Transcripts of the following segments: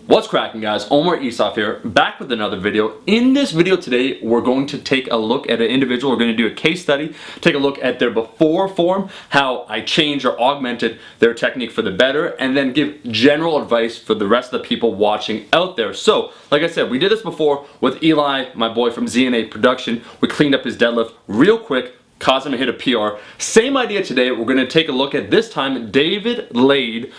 What's cracking, guys? Omar Isaf here, back with another video. In this video today, we're going to take a look at an individual. We're going to do a case study, take a look at their before form, how I changed or augmented their technique for the better, and then give general advice for the rest of the people watching out there. So, like I said, we did this before with Eli, my boy from ZNA Production. We cleaned up his deadlift real quick, caused him to hit a PR. Same idea today. We're going to take a look at, this time, David Laid,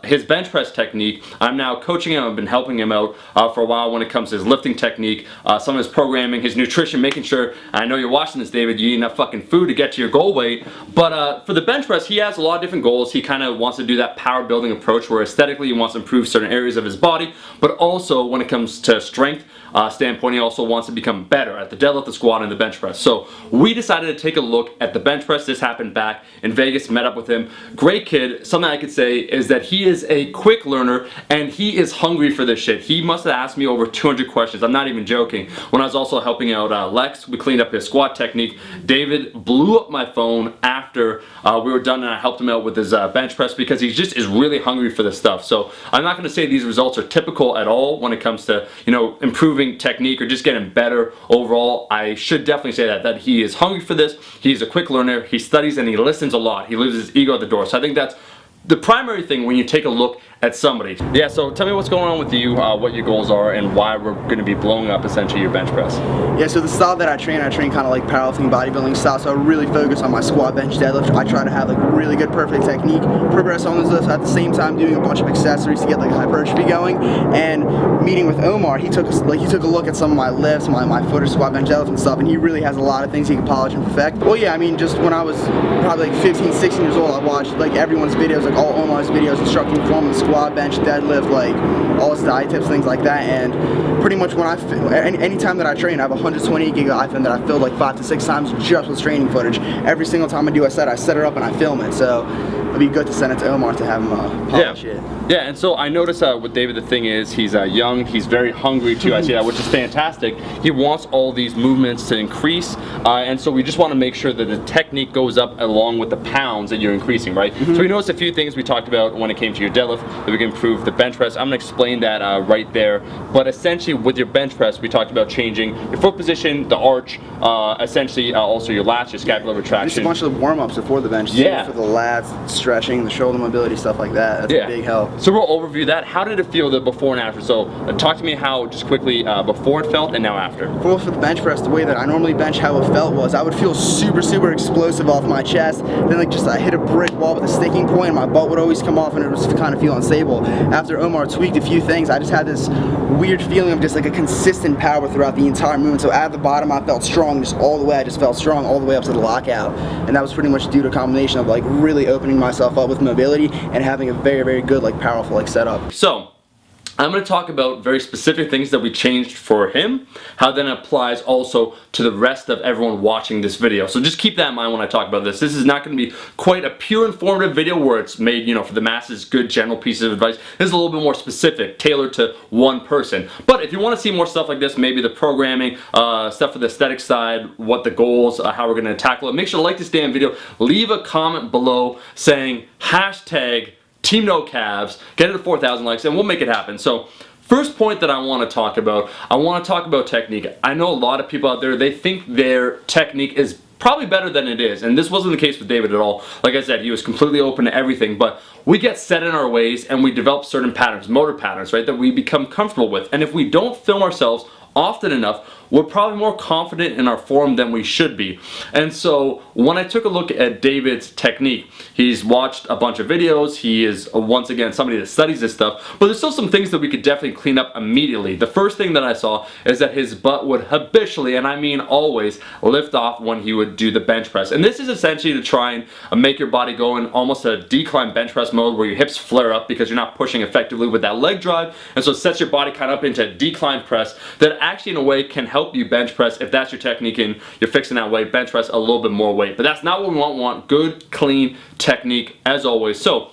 his bench press technique. I'm now coaching him. I've been helping him out for a while when it comes to his lifting technique, some of his programming, his nutrition, making sure, I know you're watching this, David, you eat enough fucking food to get to your goal weight. But for the bench press, he has a lot of different goals. He kind of wants to do that power building approach where aesthetically he wants to improve certain areas of his body, but also when it comes to strength standpoint, he also wants to become better at the deadlift, the squat, and the bench press. So we decided to take a look at the bench press. This happened back in Vegas, met up with him. Great kid. Something I could say is that he is a quick learner and he is hungry for this shit. He must have asked me over 200 questions. I'm not even joking. When I was also helping out Lex, we cleaned up his squat technique. David blew up my phone after we were done, and I helped him out with his bench press because he just is really hungry for this stuff. So I'm not going to say these results are typical at all when it comes to, you know, improving technique or just getting better overall. I should definitely say that he is hungry for this. He's a quick learner. He studies and he listens a lot. He leaves his ego at the door. So I think that's the primary thing when you take a look at somebody. Yeah, so tell me what's going on with you, what your goals are, and why we're going to be blowing up essentially your bench press. Yeah, so the style that I train kind of like powerlifting, bodybuilding style, so I really focus on my squat, bench, deadlift. I try to have like really good, perfect technique, progress on those lifts, at the same time doing a bunch of accessories to get like hypertrophy going. And meeting with Omar, he took a look at some of my lifts, my footer, squat, bench, deadlift and stuff, and he really has a lot of things he can polish and perfect. Well, yeah, I mean, just when I was probably like 15, 16 years old, I watched like everyone's videos, like all Omar's videos, instructing form and squat, bench, deadlift, like all his diet tips, things like that. And pretty much when anytime that I train, I have 128 gig of iPhone that I filled like 5 to 6 times just with training footage. Every single time I do I set it up and I film it. So it'd be good to send it to Omar to have him polish it. Yeah, and so I noticed with David, the thing is he's young, he's very hungry too. I see that, which is fantastic. He wants all these movements to increase, and so we just want to make sure that the technique goes up along with the pounds that you're increasing, right? So we noticed a few things we talked about when it came to your deadlift, that we can improve the bench press. I'm going to explain that right there. But essentially with your bench press, we talked about changing your foot position, the arch, essentially also your lats, your scapular retraction. Just a bunch of warm-ups before the bench, yeah, for the lats, stretching, the shoulder mobility, stuff like that. That's a big help. So we'll overview that. How did it feel, the before and after? So talk to me how, just quickly, before it felt and now after. Well, for the bench press, the way that I normally bench, how it felt was I would feel super explosive off my chest. Then like just I hit a brick wall with a sticking point, and my butt would always come off and it was kind of feel unstable. After Omar tweaked a few things, I just had this weird feeling of just like a consistent power throughout the entire movement. So at the bottom I felt strong, just all the way. I just felt strong all the way up to the lockout. And that was pretty much due to a combination of like really opening myself up with mobility and having a very good like powerful like setup. So I'm going to talk about very specific things that we changed for him, how then applies also to the rest of everyone watching this video. So just keep that in mind when I talk about this. This is not going to be quite a pure informative video where it's made, you know, for the masses, good general pieces of advice. This is a little bit more specific, tailored to one person. But if you want to see more stuff like this, maybe the programming, stuff for the aesthetic side, what the goals, how we're going to tackle it, make sure to like this damn video, leave a comment below saying hashtag Team No Calves, get it to 4,000 likes, and we'll make it happen. So, first point that I want to talk about technique. I know a lot of people out there, they think their technique is probably better than it is, and this wasn't the case with David at all. Like I said, he was completely open to everything, but we get set in our ways and we develop certain patterns, motor patterns, right, that we become comfortable with. And if we don't film ourselves often enough, we're probably more confident in our form than we should be. And so when I took a look at David's technique, he's watched a bunch of videos, he is once again somebody that studies this stuff, but there's still some things that we could definitely clean up immediately. The first thing that I saw is that his butt would habitually, and I mean always, lift off when he would do the bench press. And this is essentially to try and make your body go in almost a decline bench press mode where your hips flare up because you're not pushing effectively with that leg drive, and so it sets your body kind of up into a decline press that actually in a way can help you bench press, if that's your technique and you're fixing that way, bench press a little bit more weight. But that's not what we want. We want good, clean technique as always. So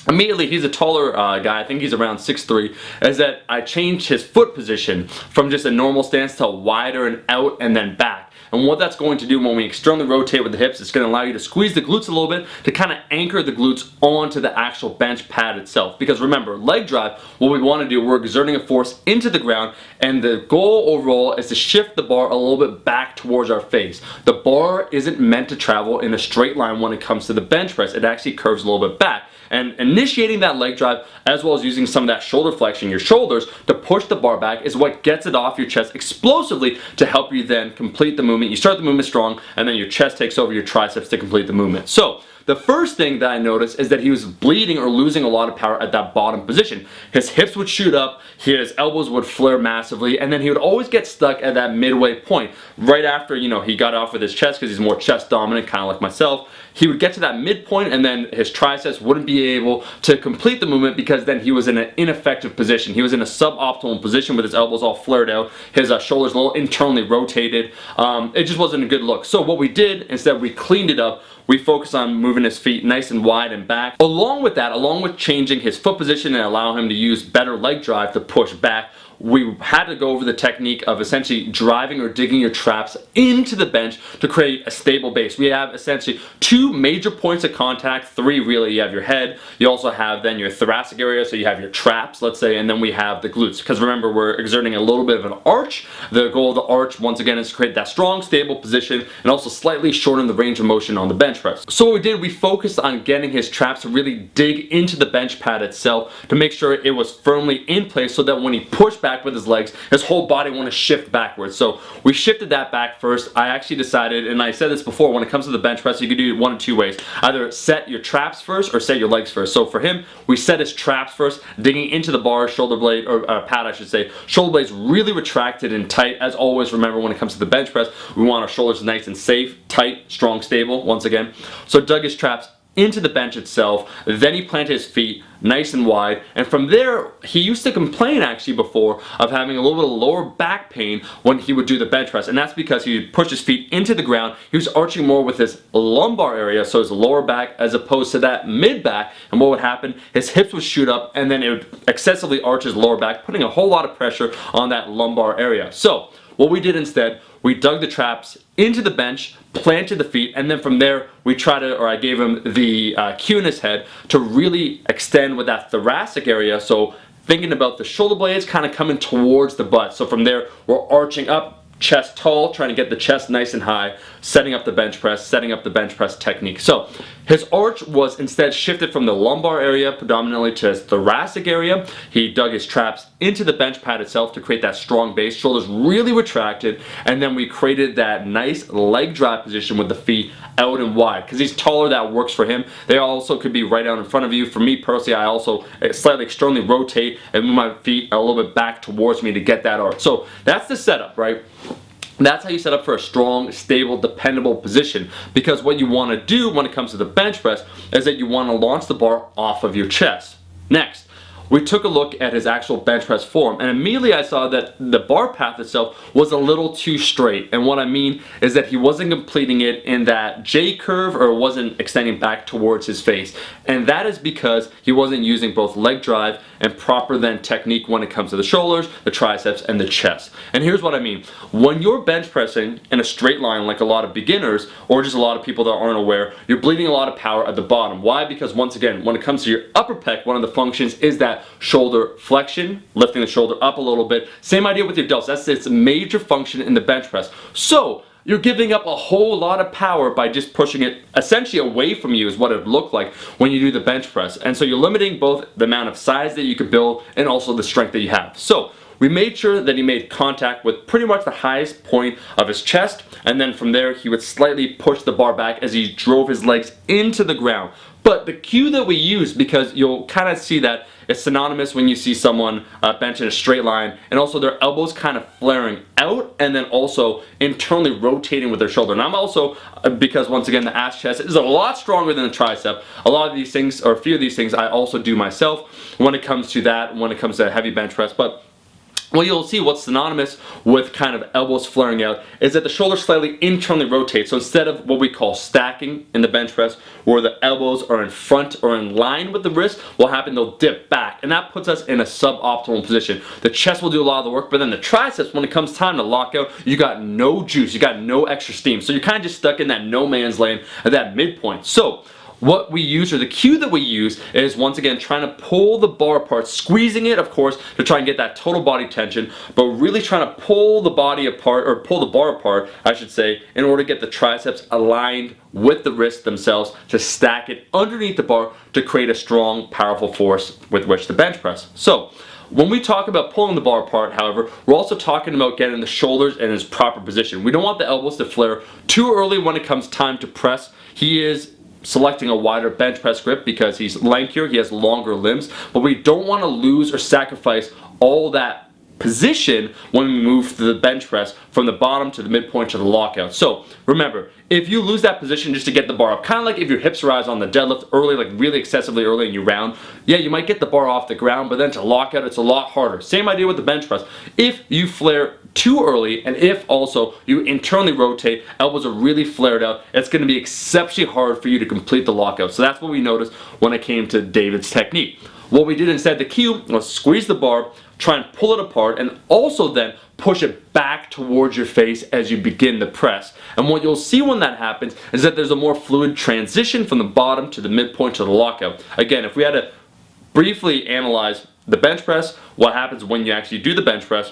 immediately, he's a taller guy, I think he's around 6'3", is that I changed his foot position from just a normal stance to wider and out and then back. And what that's going to do when we externally rotate with the hips, it's going to allow you to squeeze the glutes a little bit to kind of anchor the glutes onto the actual bench pad itself. Because remember, leg drive, what we want to do, we're exerting a force into the ground, and the goal overall is to shift the bar a little bit back towards our face. The bar isn't meant to travel in a straight line when it comes to the bench press. It actually curves a little bit back. And initiating that leg drive, as well as using some of that shoulder flexion, your shoulders, to push the bar back is what gets it off your chest explosively to help you then complete the movement. You start the movement strong, and then your chest takes over your triceps to complete the movement. So the first thing that I noticed is that he was bleeding or losing a lot of power at that bottom position. His hips would shoot up, his elbows would flare massively, and then he would always get stuck at that midway point. Right after, he got off with his chest, because he's more chest dominant, kind of like myself, he would get to that midpoint, and then his triceps wouldn't be able to complete the movement because then he was in an ineffective position. He was in a suboptimal position with his elbows all flared out, his shoulders a little internally rotated. It just wasn't a good look. So what we did, instead, we cleaned it up. We focused on moving his feet nice and wide and back. Along with that, along with changing his foot position and allow him to use better leg drive to push back, we had to go over the technique of essentially driving or digging your traps into the bench to create a stable base. We have essentially two major points of contact, three really. You have your head, you also have then your thoracic area, so you have your traps, let's say, and then we have the glutes. Because remember, we're exerting a little bit of an arch. The goal of the arch, once again, is to create that strong, stable position and also slightly shorten the range of motion on the bench press. So what we did, we focused on getting his traps to really dig into the bench pad itself to make sure it was firmly in place so that when he pushed back with his legs, his whole body want to shift backwards. So we shifted that back first. I actually decided, and I said this before, when it comes to the bench press, you can do it one of two ways. Either set your traps first or set your legs first. So for him, we set his traps first, digging into the bar, shoulder blade, or pad I should say. Shoulder blades really retracted and tight. As always, remember, when it comes to the bench press, we want our shoulders nice and safe, tight, strong, stable, once again. So dug his traps into the bench itself, then he planted his feet nice and wide, and from there he used to complain actually before of having a little bit of lower back pain when he would do the bench press, and that's because he would push his feet into the ground. He was arching more with his lumbar area, so his lower back as opposed to that mid back, and what would happen, his hips would shoot up and then it would excessively arch his lower back, putting a whole lot of pressure on that lumbar area. So what we did instead, we dug the traps into the bench, planted the feet, and then from there I gave him the cue in his head to really extend with that thoracic area. So thinking about the shoulder blades kind of coming towards the butt. So from there, we're arching up, chest tall, trying to get the chest nice and high, setting up the bench press technique. So his arch was instead shifted from the lumbar area predominantly to his thoracic area. He dug his traps into the bench pad itself to create that strong base, shoulders really retracted, and then we created that nice leg drive position with the feet out and wide. Because he's taller, that works for him. They also could be right out in front of you. For me personally, I also slightly externally rotate and move my feet a little bit back towards me to get that arch. So that's the setup, right? That's how you set up for a strong, stable, dependable position, because what you want to do when it comes to the bench press is that you want to launch the bar off of your chest. Next, we took a look at his actual bench press form, and immediately I saw that the bar path itself was a little too straight. And what I mean is that he wasn't completing it in that J curve, or wasn't extending back towards his face. And that is because he wasn't using both leg drive and proper then technique when it comes to the shoulders, the triceps, and the chest. And here's what I mean. When you're bench pressing in a straight line like a lot of beginners, or just a lot of people that aren't aware, you're bleeding a lot of power at the bottom. Why? Because once again, when it comes to your upper pec, one of the functions is that shoulder flexion, lifting the shoulder up a little bit. Same idea with your delts. That's its major function in the bench press. So you're giving up a whole lot of power by just pushing it essentially away from you, is what it would look like when you do the bench press. And so you're limiting both the amount of size that you could build and also the strength that you have. So we made sure that he made contact with pretty much the highest point of his chest, and then from there he would slightly push the bar back as he drove his legs into the ground. But the cue that we use, because you'll kind of see that it's synonymous when you see someone bench in a straight line, and also their elbows kind of flaring out and then also internally rotating with their shoulder. And I'm also, because once again the ass chest is a lot stronger than the tricep, a lot of these things, or a few of these things, I also do myself when it comes to that, when it comes to heavy bench press. But what you'll see, what's synonymous with kind of elbows flaring out, is that the shoulder slightly internally rotates. So instead of what we call stacking in the bench press, where the elbows are in front or in line with the wrist, what happens, they'll dip back, and that puts us in a suboptimal position. The chest will do a lot of the work, but then the triceps, when it comes time to lock out, you got no juice, you got no extra steam. So you're kind of just stuck in that no man's land at that midpoint. So what we use, or the cue that we use, is once again trying to pull the bar apart, squeezing it, of course, to try and get that total body tension, but really trying to pull the body apart, or pull the bar apart, I should say, in order to get the triceps aligned with the wrists themselves, to stack it underneath the bar to create a strong, powerful force with which to bench press. So, when we talk about pulling the bar apart, however, we're also talking about getting the shoulders in its proper position. We don't want the elbows to flare too early when it comes time to press. He is selecting a wider bench press grip because he's lankier, he has longer limbs, but we don't want to lose or sacrifice all that position when we move to the bench press from the bottom to the midpoint to the lockout. So remember, if you lose that position just to get the bar up, kind of like if your hips rise on the deadlift early, like really excessively early, and you round, yeah, you might get the bar off the ground, but then to lock out, it's a lot harder. Same idea with the bench press. If you flare too early, and if also you internally rotate, elbows are really flared out, it's going to be exceptionally hard for you to complete the lockout. So that's what we noticed when it came to David's technique. What we did instead, the cue was squeeze the bar, try and pull it apart, and also then push it back towards your face as you begin the press. And what you'll see when that happens is that there's a more fluid transition from the bottom to the midpoint to the lockout. Again, if we had to briefly analyze the bench press, what happens when you actually do the bench press,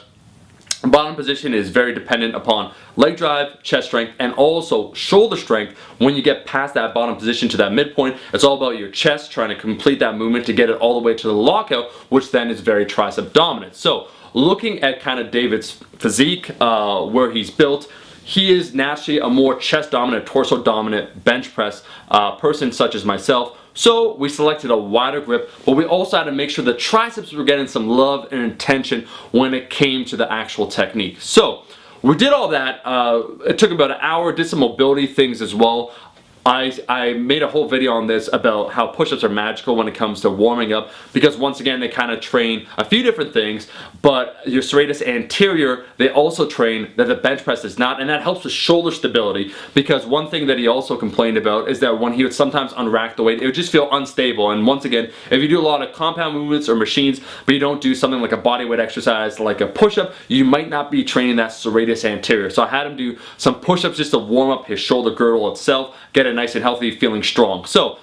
bottom position is very dependent upon leg drive, chest strength, and also shoulder strength. When you get past that bottom position to that midpoint, it's all about your chest trying to complete that movement to get it all the way to the lockout, which then is very tricep dominant. So looking at kind of David's physique, where he's built, he is naturally a more chest dominant, torso dominant bench press person such as myself. So we selected a wider grip, but we also had to make sure the triceps were getting some love and attention when it came to the actual technique. So we did all that. It took about an hour, did some mobility things as well. I made a whole video on this about how push-ups are magical when it comes to warming up, because once again they kind of train a few different things, but your serratus anterior, they also train that the bench press does not, and that helps with shoulder stability, because one thing that he also complained about is that when he would sometimes unrack the weight, it would just feel unstable. And once again, if you do a lot of compound movements or machines, but you don't do something like a bodyweight exercise like a push-up, you might not be training that serratus anterior. So I had him do some push-ups just to warm up his shoulder girdle itself, get it nice and healthy, feeling strong. So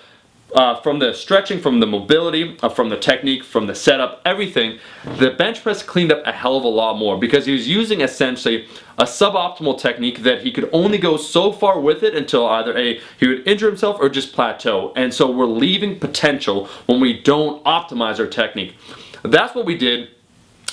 from the stretching, from the mobility, from the technique, from the setup, everything, the bench press cleaned up a hell of a lot more, because he was using essentially a suboptimal technique that he could only go so far with it until either he would injure himself or just plateau. And so we're leaving potential when we don't optimize our technique. That's what we did.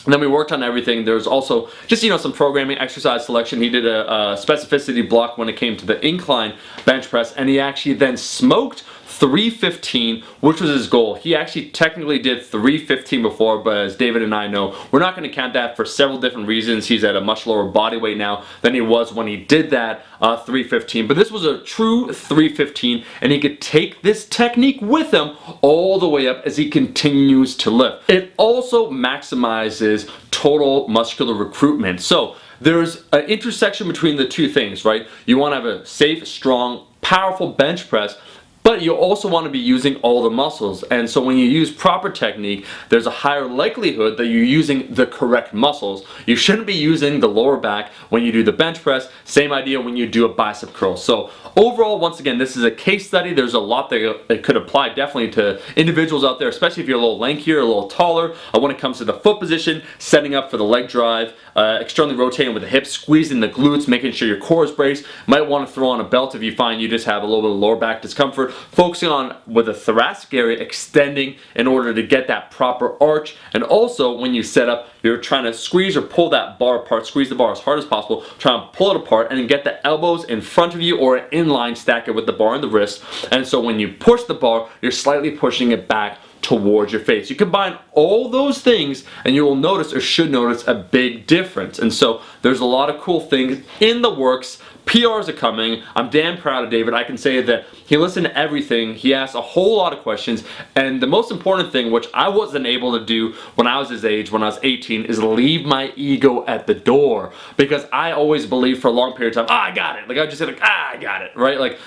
And then we worked on everything. There's also just, some programming, exercise selection. He did a specificity block when it came to the incline bench press, and he actually then smoked 315, which was his goal. He actually technically did 315 before, but as David and I know, we're not going to count that for several different reasons. He's at a much lower body weight now than he was when he did that 315. But this was a true 315, and he could take this technique with him all the way up as he continues to lift. It also maximizes total muscular recruitment. So there's an intersection between the two things, right? You want to have a safe, strong, powerful bench press, but you also want to be using all the muscles. And so when you use proper technique, there's a higher likelihood that you're using the correct muscles. You shouldn't be using the lower back when you do the bench press. Same idea when you do a bicep curl. So overall, once again, this is a case study. There's a lot that it could apply definitely to individuals out there, especially if you're a little lankier, a little taller, when it comes to the foot position, setting up for the leg drive, externally rotating with the hips, squeezing the glutes, making sure your core is braced. Might want to throw on a belt if you find you just have a little bit of lower back discomfort. Focusing on with the thoracic area extending in order to get that proper arch. And also when you set up, you're trying to squeeze or pull that bar apart, squeeze the bar as hard as possible, try and pull it apart and then get the elbows in front of you or in line, stack it with the bar and the wrist. And so when you push the bar, you're slightly pushing it back towards your face. You combine all those things and you will notice or should notice a big difference. And so there's a lot of cool things in the works, PRs are coming. I'm damn proud of David. I can say that he listened to everything. He asked a whole lot of questions. And the most important thing, which I wasn't able to do when I was his age, when I was 18, is leave my ego at the door. Because I always believed for a long period of time, I got it. Like I just said, I got it, right? Like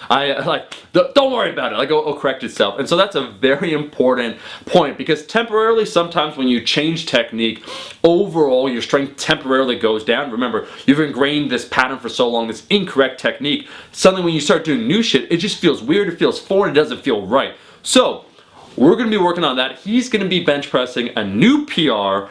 don't worry about it. Like it'll correct itself. And so that's a very important point, because temporarily, sometimes when you change technique, overall your strength temporarily goes down. Remember, you've ingrained this pattern for so long, this incorrect technique. Suddenly when you start doing new shit, it just feels weird, it feels foreign, it doesn't feel right. So we're going to be working on that. He's going to be bench pressing a new PR.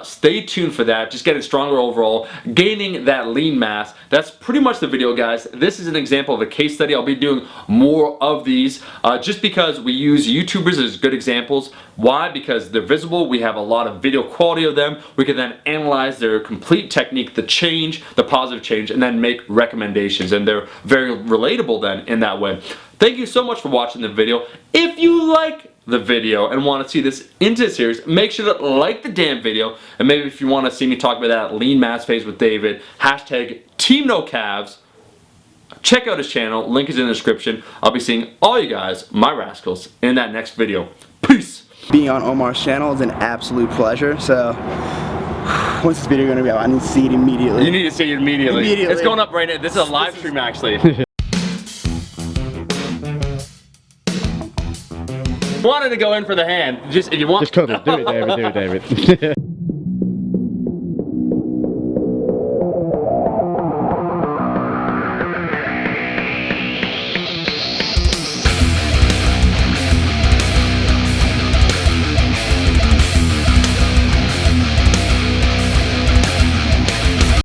Stay tuned for that. Just getting stronger overall, gaining that lean mass. That's pretty much the video, guys. This is an example of a case study. I'll be doing more of these just because we use YouTubers as good examples. Why? Because they're visible. We have a lot of video quality of them. We can then analyze their complete technique, the change, the positive change, and then make recommendations. And they're very relatable then in that way. Thank you so much for watching the video. If you like the video and want to see this into the series, make sure to like the damn video. And maybe if you want to see me talk about that lean mass phase with David, hashtag Team No Calves, check out his channel. Link is in the description. I'll be seeing all you guys, my rascals, in that next video. Peace. Being on Omar's channel is an absolute pleasure. So when's this video going to be out? I need to see it immediately. You need to see it immediately. It's going up right now. This is a live stream actually. Wanted to go in for the hand. Just if you want. Just cut it. Do it, David. Do it, David.